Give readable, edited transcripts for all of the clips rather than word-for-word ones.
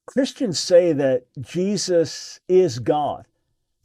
Christians say that Jesus is God.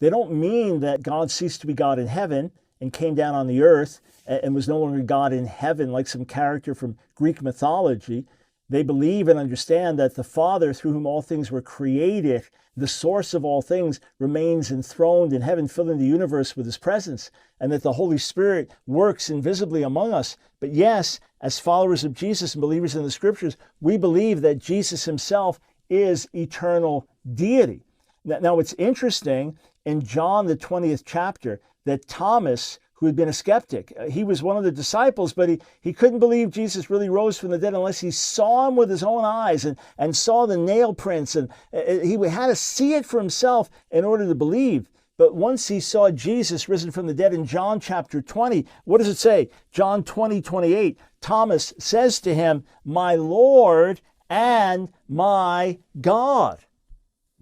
They don't mean that God ceased to be God in heaven and came down on the earth and was no longer God in heaven like some character from Greek mythology. They believe and understand that the Father, through whom all things were created, the source of all things, remains enthroned in heaven, filling the universe with his presence, and that the Holy Spirit works invisibly among us. But yes, as followers of Jesus and believers in the scriptures, we believe that Jesus himself is eternal deity. Now, it's interesting in John, the 20th chapter, that Thomas, who had been a skeptic, he was one of the disciples, but he couldn't believe Jesus really rose from the dead unless he saw him with his own eyes and saw the nail prints. And he had to see it for himself in order to believe. But once he saw Jesus risen from the dead in John chapter 20, what does it say? John 20:28, Thomas says to him, "My Lord and my God."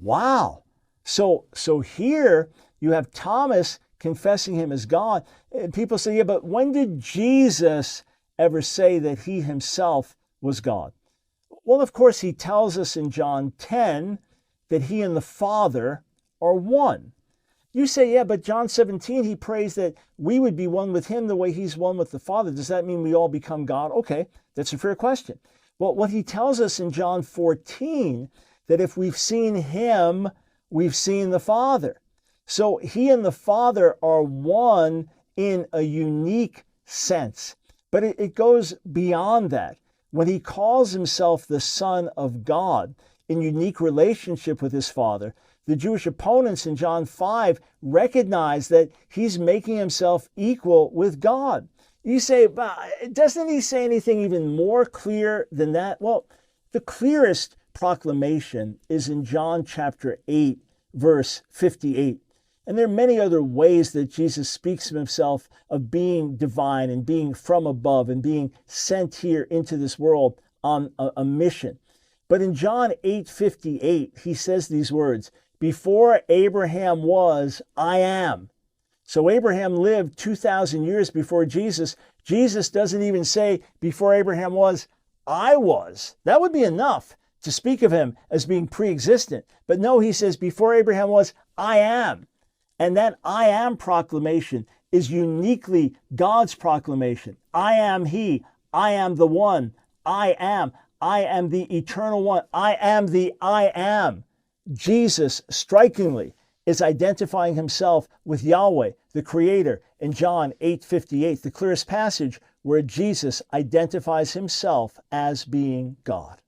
Wow. So here you have Thomas confessing him as God. And people say, yeah, but when did Jesus ever say that he himself was God? Well, of course, he tells us in John 10 that he and the Father are one. You say, yeah, but John 17, he prays that we would be one with him the way he's one with the Father. Does that mean we all become God? Okay, that's a fair question. Well, what he tells us in John 14, that if we've seen him, we've seen the Father. So he and the Father are one in a unique sense. But it goes beyond that. When he calls himself the Son of God in unique relationship with his Father, the Jewish opponents in John 5 recognize that he's making himself equal with God. You say, but doesn't he say anything even more clear than that? Well, the clearest proclamation is in John chapter 8, verse 58. And there are many other ways that Jesus speaks of himself of being divine and being from above and being sent here into this world on a mission. But in John 8:58, he says these words, "Before Abraham was, I am." So Abraham lived 2,000 years before Jesus. Jesus doesn't even say, "Before Abraham was, I was." That would be enough to speak of him as being pre-existent. But no, he says, "Before Abraham was, I am." And that I am proclamation is uniquely God's proclamation. I am he. I am the one. I am. I am the eternal one. I am the I am. Jesus, strikingly, is identifying himself with Yahweh, the Creator, in John 8:58, the clearest passage where Jesus identifies himself as being God.